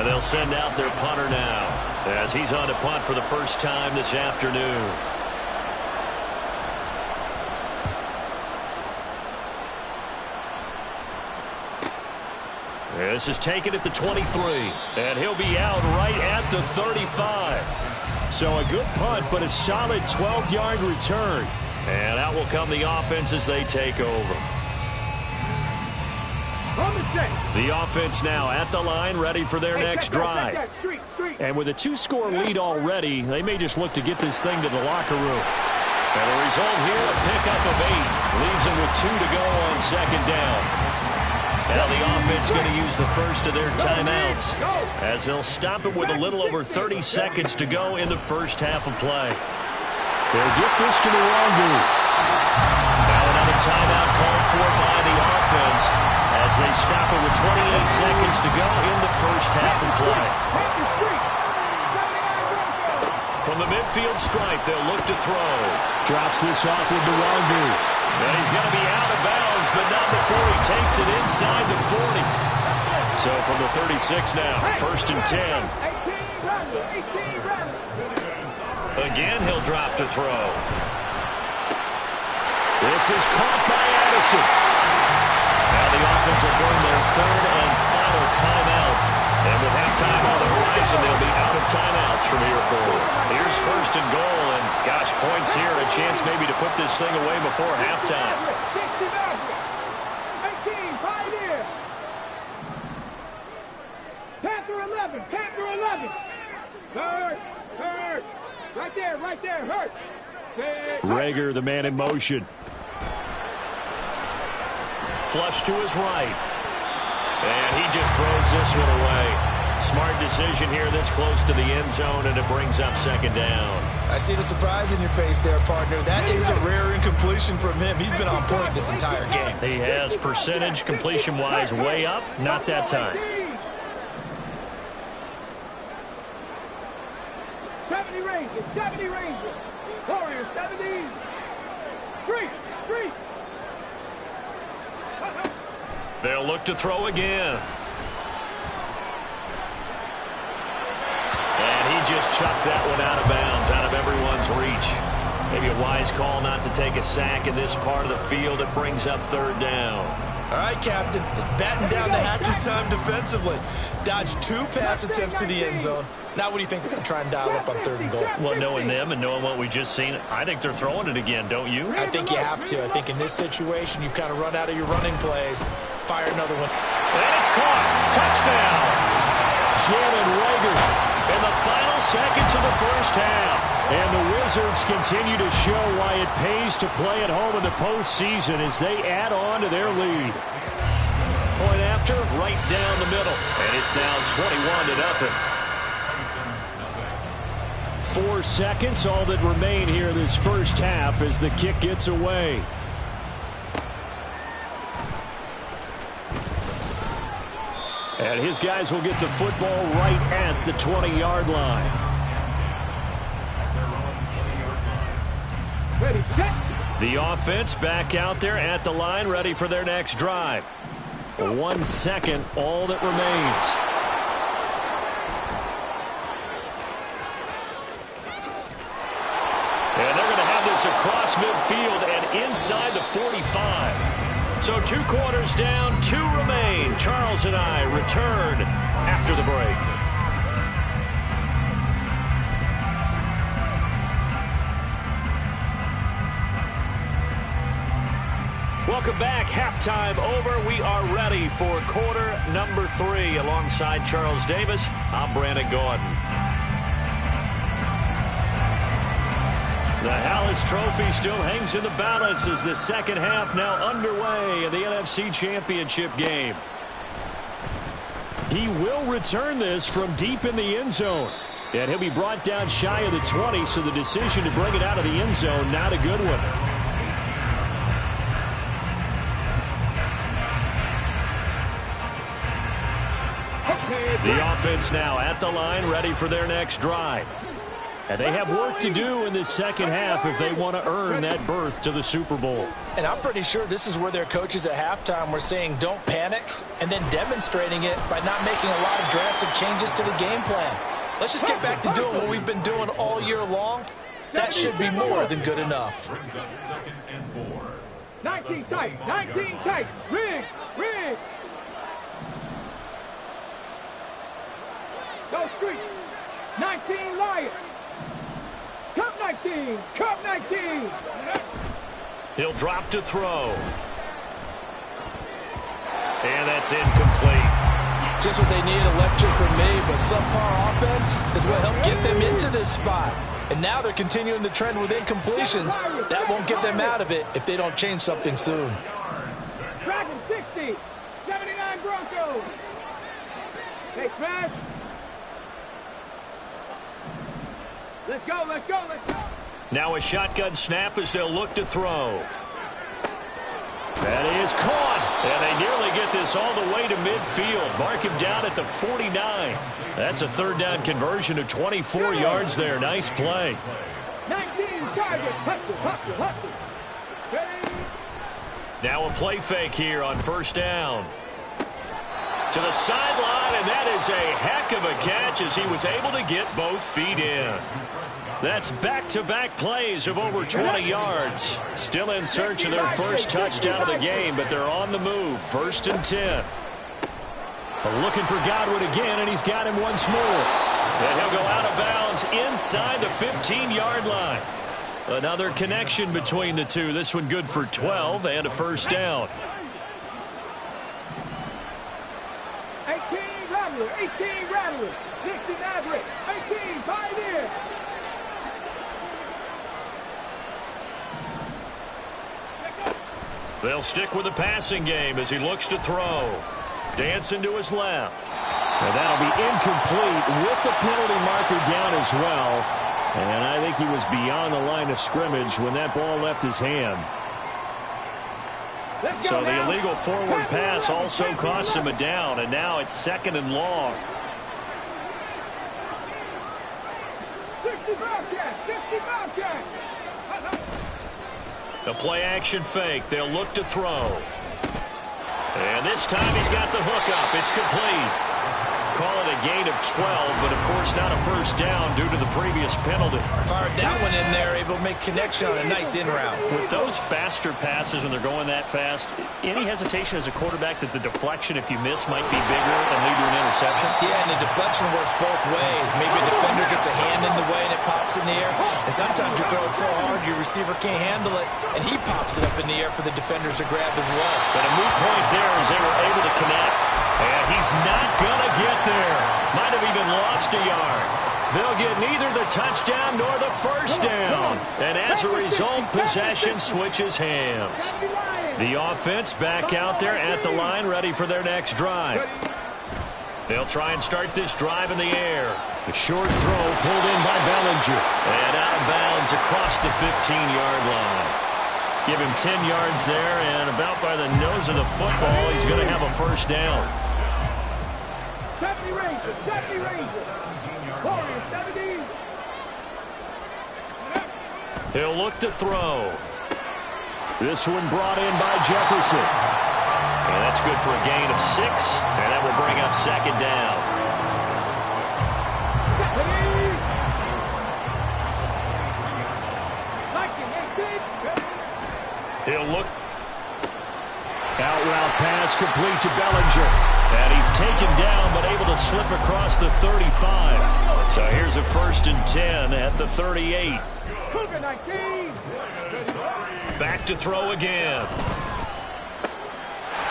they'll send out their punter now as he's on to punt for the first time this afternoon. This is taken at the 23, and he'll be out right at the 35. So a good punt, but a solid 12-yard return. And out will come the offense as they take over. The offense now at the line, ready for their next drive. And with a 2-score lead already, they may just look to get this thing to the locker room. And the result here, a pickup of 8. Leaves them with 2 to go on second down. Now the offense going to use the first of their timeouts as they'll stop it with a little over 30 seconds to go in the first half of play. They'll get this to the Wangu. Now another timeout called for by the offense as they stop it with 28 seconds to go in the first half of play. From the midfield stripe, they'll look to throw. Drops this off with the Wangu. And he's going to be out of bounds, but not before he takes it inside the 40. So from the 36 now, 1st and 10. Again, he'll drop to throw. This is caught by Addison. Now the offense will burn their 3rd and final timeout. And with halftime on the horizon, they'll be out of timeouts from here forward. Here's 1st and goal, and gosh, points here, a chance maybe to put this thing away before halftime. Panther 11, Panther 11. Hurt. Right there, hurt. Reagor, the man in motion. Flush to his right. And he just throws this one away. Smart decision here this close to the end zone, and it brings up 2nd down. I see the surprise in your face there, partner. That is a rare incompletion from him. He's been on point this entire game. He has percentage completion-wise way up. Not that time. 70 Rangers. Warriors, 70. Street. They'll look to throw again. And he just chucked that one out of bounds, out of everyone's reach. Maybe a wise call not to take a sack in this part of the field. It brings up 3rd down. All right, Captain. It's batten down the hatches time defensively. Dodged 2 pass attempts to the end zone. Now what do you think they're going to try and dial up on 3rd and goal? Well, knowing them and knowing what we just seen, I think they're throwing it again, don't you? I think you have to. I think in this situation, you've kind of run out of your running plays. Fire another one. And it's caught. Touchdown. Jalen Reagor In the final seconds of the first half. And the Wizards continue to show why it pays to play at home in the postseason as they add on to their lead. Point after, right down the middle. And it's now 21-0. 4 seconds, all that remain here this first half as the kick gets away. And his guys will get the football right at the 20-yard line. Ready, set. The offense back out there at the line, ready for their next drive. 1 second, all that remains. And they're going to have this across midfield and inside the 45. So 2 quarters down, 2 remain. Charles and I return after the break. Welcome back. Halftime over. We are ready for quarter number 3. Alongside Charles Davis, I'm Brandon Gordon. The Hallis Trophy still hangs in the balance as the second half now underway in the NFC Championship game. He will return this from deep in the end zone. And he'll be brought down shy of the 20, so the decision to bring it out of the end zone, not a good one. The offense now at the line, ready for their next drive. And they have work to do in this second half if they want to earn that berth to the Super Bowl. And I'm pretty sure this is where their coaches at halftime were saying don't panic, and then demonstrating it by not making a lot of drastic changes to the game plan. Let's just get back to doing what we've been doing all year long. That should be more than good enough. 19 tight, 19 tight. Rig. Go street. 19 Lions. Cup 19. Cup 19. He'll drop to throw. And that's incomplete. Just what they need, a lecture from me, but subpar offense is what helped get them into this spot. And now they're continuing the trend with incompletions. That won't get them out of it if they don't change something soon. Dragon 60. 79 Broncos. Hey, smash. Let's go. Now a shotgun snap as they'll look to throw. That is caught. And they nearly get this all the way to midfield. Mark him down at the 49. That's a third down conversion of 24 yards there. Nice play. 19 target. Hustle. Now a play fake here on first down. To the sideline, and that is a heck of a catch as he was able to get both feet in. That's back-to-back plays of over 20 yards. Still in search of their first touchdown of the game, but they're on the move. 1st and 10. Looking for Godwin again, and he's got him once more. And he'll go out of bounds inside the 15-yard line. Another connection between the two. This one good for 12 and a first down. 18 Rattler. 60 Maverick. 18 Pioneer. They'll stick with the passing game as he looks to throw. Dancing to his left. And that'll be incomplete with the penalty marker down as well. And I think he was beyond the line of scrimmage when that ball left his hand. So the illegal forward pass also costs him a down, and now it's 2nd and long. 60 Bobcat. The play-action fake. They'll look to throw. And this time he's got the hook up. It's complete. Call it a gain of 12, but of course not a first down due to the previous penalty. Fired that one in there, able to make connection on a nice in route. With those faster passes when they're going that fast, any hesitation as a quarterback that the deflection, if you miss, might be bigger and lead to an interception? Yeah, and the deflection works both ways. Maybe a defender gets a hand in the way and it pops in the air. And sometimes you throw it so hard your receiver can't handle it, and he pops it up in the air for the defenders to grab as well. But a moot point there as they were able to connect. And he's not going to get there. Might have even lost a yard. They'll get neither the touchdown nor the first down. And as a result, possession switches hands. The offense back out there at the line, ready for their next drive. They'll try and start this drive in the air. The short throw pulled in by Bellinger. And out of bounds across the 15-yard line. Give him 10 yards there, and about by the nose of the football, he's going to have a first down. 70 Rangers. Warriors, 70. He'll look to throw. This one brought in by Jefferson. And that's good for a gain of 6, and that will bring up 2nd down. He'll look. Out route pass complete to Bellinger. And he's taken down, but able to slip across the 35. So here's a 1st and 10 at the 38. Back to throw again.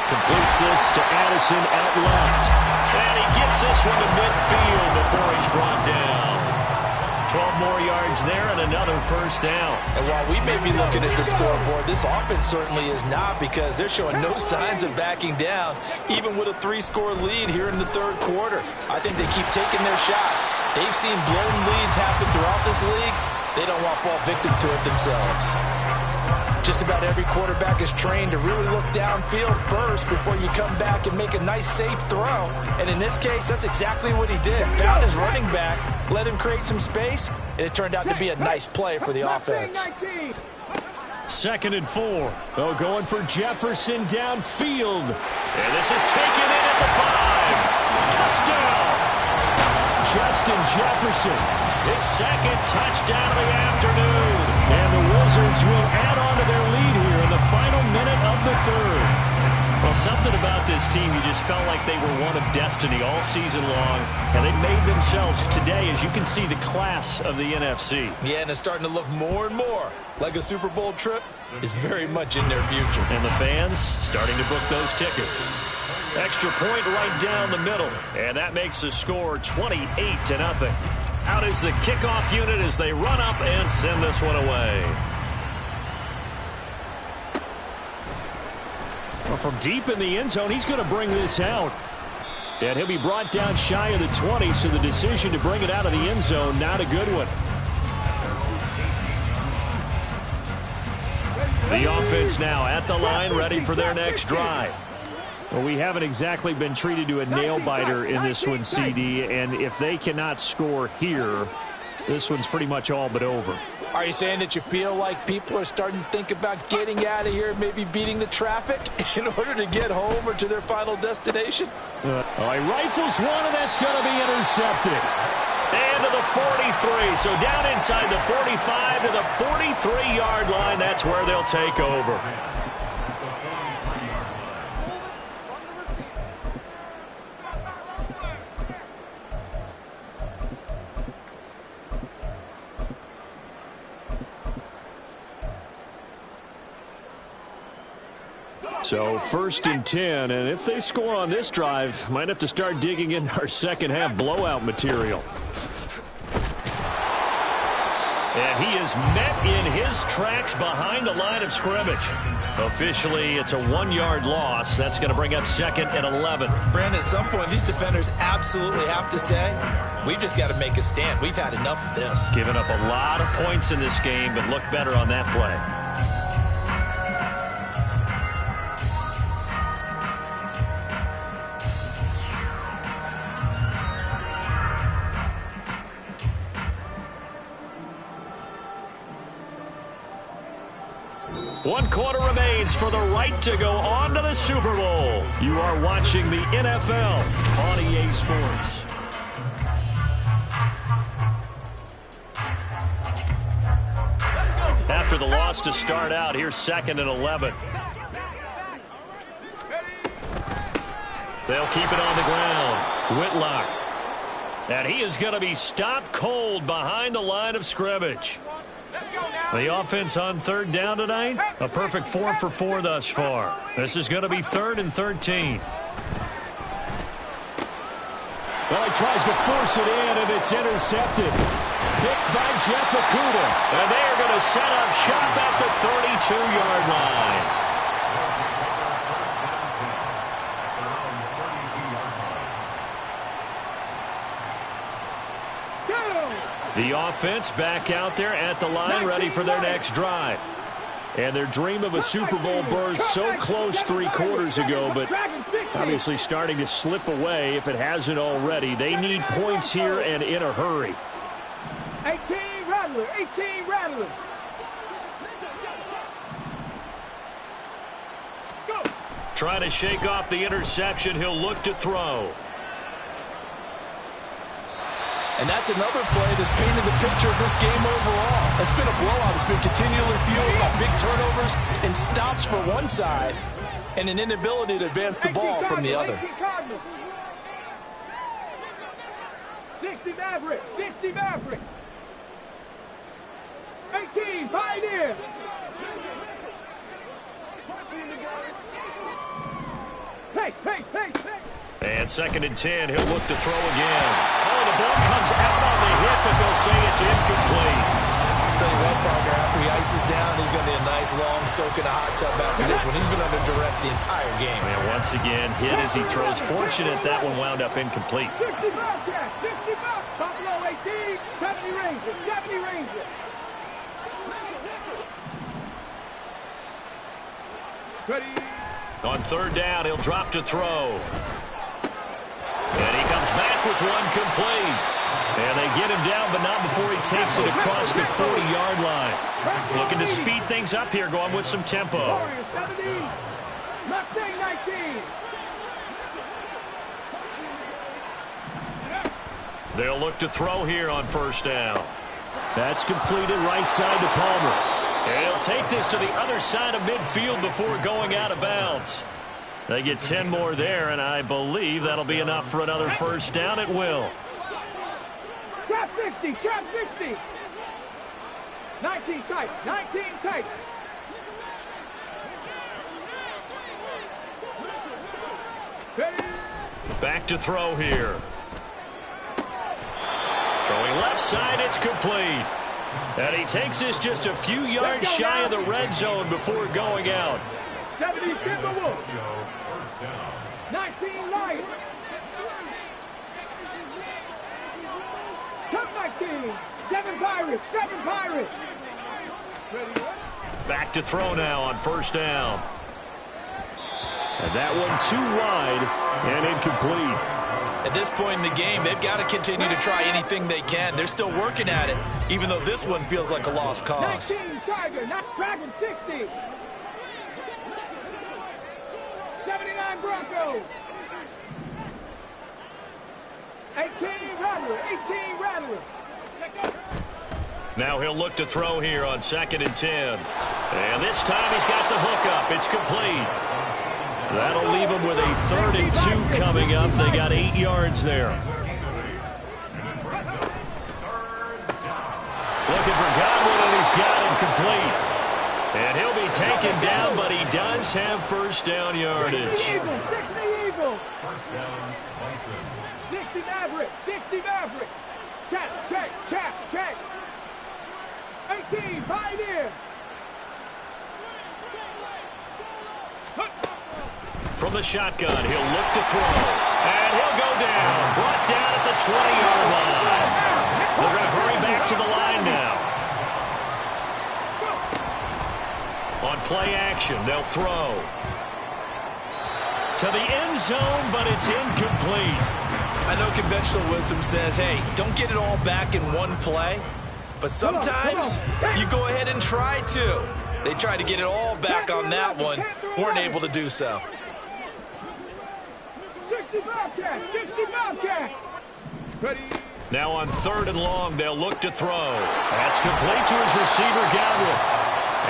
Completes this to Addison out left. And he gets this one to midfield before he's brought down. 12 more yards there and another first down. And while we may be looking at the scoreboard, this offense certainly is not, because they're showing no signs of backing down, even with a 3-score lead here in the 3rd quarter. I think they keep taking their shots. They've seen blown leads happen throughout this league. They don't want to fall victim to it themselves. Just about every quarterback is trained to really look downfield first before you come back and make a nice, safe throw. And in this case, that's exactly what he did. Found his running back, let him create some space, and it turned out to be a nice play for the offense. 2nd and 4. Oh, going for Jefferson downfield. And this is taken in at the 5. Touchdown! Justin Jefferson. His 2nd touchdown of the afternoon. And the Wizards will add on to their lead here in the final minute of the 3rd. Well, something about this team, you just felt like they were one of destiny all season long, and they made themselves today, as you can see, the class of the NFC. Yeah, and it's starting to look more and more like a Super Bowl trip is very much in their future. And the fans starting to book those tickets. Extra point right down the middle, and that makes the score 28-0. Out is the kickoff unit as they run up and send this one away. Well, from deep in the end zone, he's going to bring this out. And he'll be brought down shy of the 20, so the decision to bring it out of the end zone, not a good one. The offense now at the line, ready for their next drive. Well, we haven't exactly been treated to a nail-biter in this one, CD, and if they cannot score here, this one's pretty much all but over. Are you saying that you feel like people are starting to think about getting out of here, maybe beating the traffic in order to get home or to their final destination? He rifles one, and that's going to be intercepted. And to the 43. So down inside the 45 to the 43-yard line. That's where they'll take over. So 1st and 10, and if they score on this drive, might have to start digging in our second half blowout material. And he is met in his tracks behind the line of scrimmage. Officially, it's a 1-yard loss. That's going to bring up 2nd and 11. Brandon, at some point, these defenders absolutely have to say, we've just got to make a stand. We've had enough of this. Giving up a lot of points in this game, but look better on that play. One quarter remains for the right to go on to the Super Bowl. You are watching the NFL on EA Sports. After the loss to start out, here's 2nd and 11. They'll keep it on the ground. Whitlock. And he is going to be stopped cold behind the line of scrimmage. The offense on 3rd down tonight, a perfect 4 for 4 thus far. This is going to be 3rd and 13. Well, he tries to force it in, and it's intercepted. Picked by Jeff Okudah. And they are going to set up shop at the 32-yard line. The offense back out there at the line, ready for their next drive. And their dream of a Super Bowl berth so close 3 quarters ago, but obviously starting to slip away if it hasn't already. They need points here and in a hurry. 18 Rattlers, 18 Rattlers. Go. Trying to shake off the interception. He'll look to throw. And that's another play that's painted the picture of this game overall. It's been a blowout. It's been continually fueled by big turnovers and stops for one side and an inability to advance the ball from the other. 60 Maverick, 60 Maverick. 18 Pioneer. Hey. And 2nd and 10, he'll look to throw again. Oh, the ball comes out on the hit, but they'll say it's incomplete. I'll tell you what, partner, after he ices down, he's going to be a nice long soak in a hot tub after this one. He's been under duress the entire game. And once again, hit as he throws. Fortunate that one wound up incomplete. 60 Bobcat, 60 Bobcat. Buffalo 18, 70 Rangers, 70 Rangers. Ready. On 3rd down, he'll drop to throw. And he comes back back with one complete. And they get him down, but not before he takes it across the 40-yard line. Looking to speed things up here, going with some tempo. Mustang 19. They'll look to throw here on first down. That's completed right side to Palmer. And he'll take this to the other side of midfield before going out of bounds. They get 10 more there, and I believe that'll be enough for another first down. It will. Trap 60, trap 60. 19 tight, 19 tight. Back to throw here. Throwing left side, it's complete. And he takes this just a few yards shy of the red zone before going out. 70 Timberwolves. 19 Lions. Top 19. 7 Pirates, 7 Pirates. Back to throw now on first down. And that one too wide and incomplete. At this point in the game, they've got to continue to try anything they can. They're still working at it, even though this one feels like a lost cause. 19 Tiger, not Dragon 60. 79 Broncos. 18 Rattler, 18 Rattler. Now he'll look to throw here on 2nd and 10. And this time he's got the hook up. It's complete. That'll leave him with a 3rd and 2 coming up. They got 8 yards there. Looking for Godwin, and he's got him complete. And he'll be taken down, but he does have first down yardage. 60 Eagles. 60 Maverick, 60 Maverick. Check, check, check, check. 18 Pioneer. From the shotgun, he'll look to throw. And he'll go down. Brought down at the 20-yard line. They're going to hurry back to the line now. On play action, they'll throw. To the end zone, but it's incomplete. I know conventional wisdom says, hey, don't get it all back in one play. But sometimes you go ahead and try to. They tried to get it all back on that one. Weren't able to do so. 60 Bobcat, 60 Bobcat. Ready. Now on 3rd and long, they'll look to throw. That's complete to his receiver, Godwin.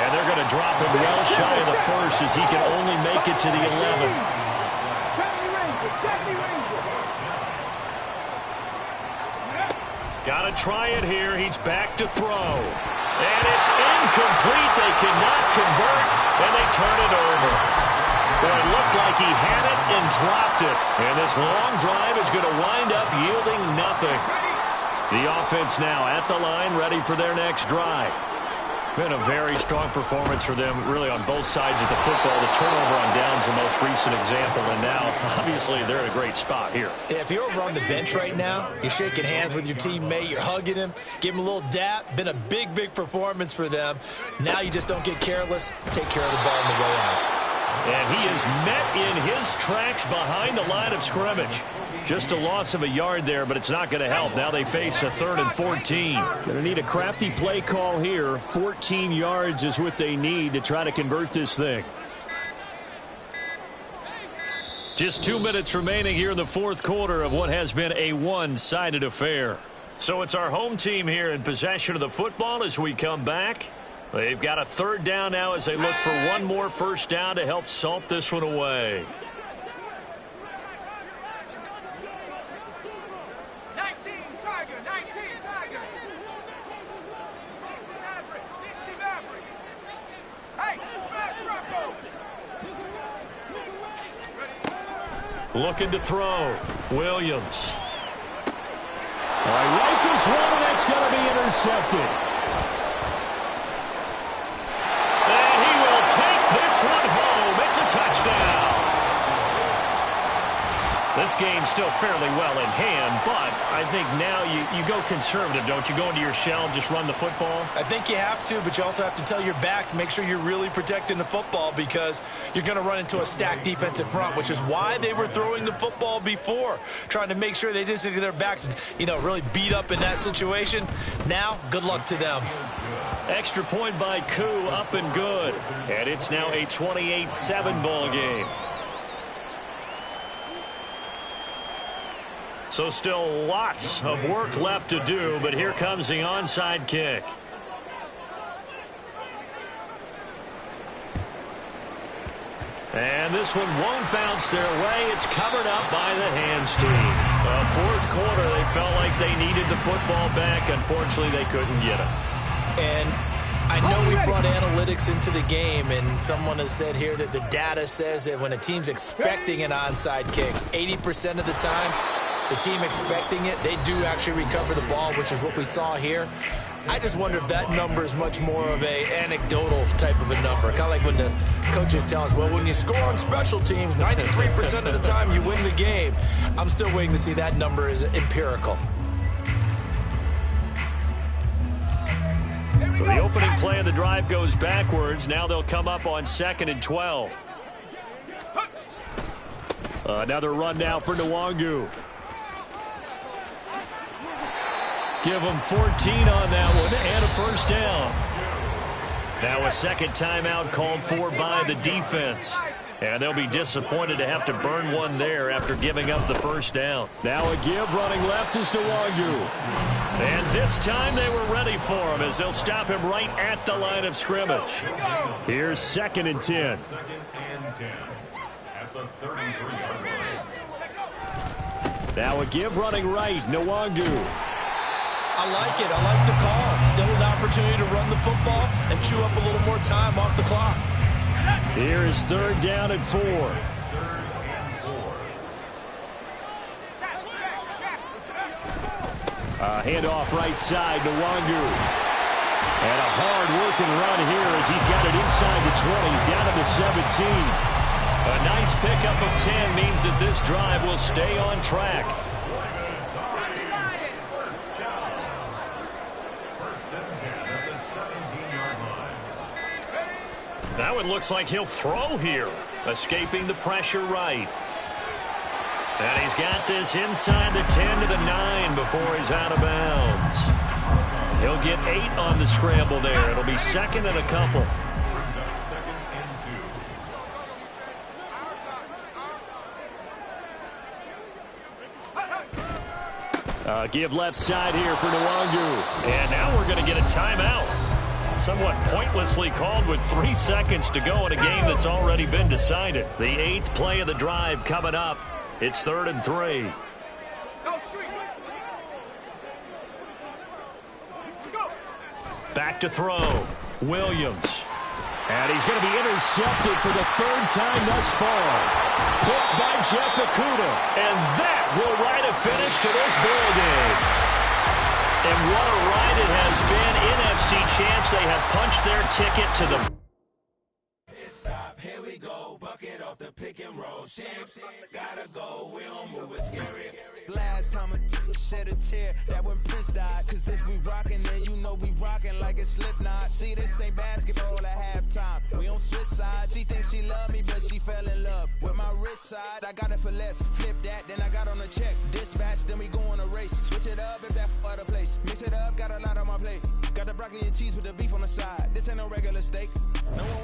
And they're going to drop him well shy of the 1st as he can only make it to the 11. 70 Rangers, 70 Rangers. Got to try it here. He's back to throw. And it's incomplete. They cannot convert, and they turn it over. Boy, it looked like he had it and dropped it. And this long drive is going to wind up yielding nothing. The offense now at the line, ready for their next drive. Been a very strong performance for them, really, on both sides of the football. The turnover on downs the most recent example, and now, obviously, they're in a great spot here. Yeah, if you're over on the bench right now, you're shaking hands with your teammate, you're hugging him, give him a little dap. Been a big, big performance for them. Now you just don't get careless. Take care of the ball on the way out. And he is met in his tracks behind the line of scrimmage. Just a loss of a yard there, but it's not going to help. Now they face a 3rd and 14. Going to need a crafty play call here. 14 yards is what they need to try to convert this thing. Just 2 minutes remaining here in the 4th quarter of what has been a one-sided affair. So it's our home team here in possession of the football as we come back. They've got a 3rd down now as they look for one more first down to help salt this one away. 19 Tiger, 19 Tiger. 60 Maverick, 60 Maverick. Hey, smash Bronco. Looking to throw. Williams. All right, rifles one, and that's going to be intercepted. And he will take this one home. It's a touchdown. This game's still fairly well in hand, but I think now you go conservative, don't you? Go into your shell and just run the football? I think you have to, but you also have to tell your backs, make sure you're really protecting the football because you're going to run into a stacked defensive front, which is why they were throwing the football before, trying to make sure they just get their backs, really beat up in that situation. Now, good luck to them. Extra point by Koo, up and good. And it's now a 28-7 ball game. So still lots of work left to do, but here comes the onside kick. And this one won't bounce their way. It's covered up by the hands team. Fourth quarter, they felt like they needed the football back. Unfortunately, they couldn't get it. And I know we brought analytics into the game, and someone has said here that the data says that when a team's expecting an onside kick, 80% of the time, the team expecting it, they do actually recover the ball, which is what we saw here. I just wonder if that number is much more of a anecdotal type of a number. Kind of like when the coaches tell us, well, when you score on special teams, 93% of the time you win the game. I'm still waiting to see that number is empirical. So the opening play of the drive goes backwards. Now they'll come up on 2nd and 12. Another run now for Nwangu. Give them 14 on that one and a first down. Now a second timeout called for by the defense. And they'll be disappointed to have to burn one there after giving up the first down. Now a give running left is Nwangu. And this time they were ready for him as they'll stop him right at the line of scrimmage. Here's 2nd and 10. Now a give running right, Nwangu. I like it. I like the call. Still an opportunity to run the football and chew up a little more time off the clock. Here is 3rd down and 4. Handoff right side to Nwangu. And a hard-working run here as he's got it inside the 20, down to the 17. A nice pickup of 10 means that this drive will stay on track. Now it looks like he'll throw here, escaping the pressure right. And he's got this inside the 10 to the 9 before he's out of bounds. He'll get 8 on the scramble there. It'll be 2nd and a couple. Give left side here for Nwangu. And now we're going to get a timeout. Somewhat pointlessly called with 3 seconds to go in a game that's already been decided. The 8th play of the drive coming up. It's 3rd and 3. Back to throw. Williams. And he's going to be intercepted for the 3rd time thus far. Picked by Jeff Okudah. And that will write a finish to this ball game. And what a ride it has been. NFC champs, they have punched their ticket to the... Stop, here we go. Bucket off the pick and roll. Champs, gotta go. We don't move it scary. Last time a shed a tear, that when Prince died. Cause if we rockin', then you know we rockin' like it's Slipknot. See, this ain't basketball at halftime. We on switch sides. She thinks she love me, but she fell in love with my rich side. I got it for less. Flip that, then I got on a check. Dispatch, then we go on a race. Switch it up if that other place. Mix it up, got a lot on my plate. Got the broccoli and cheese with the beef on the side. This ain't no regular steak. No one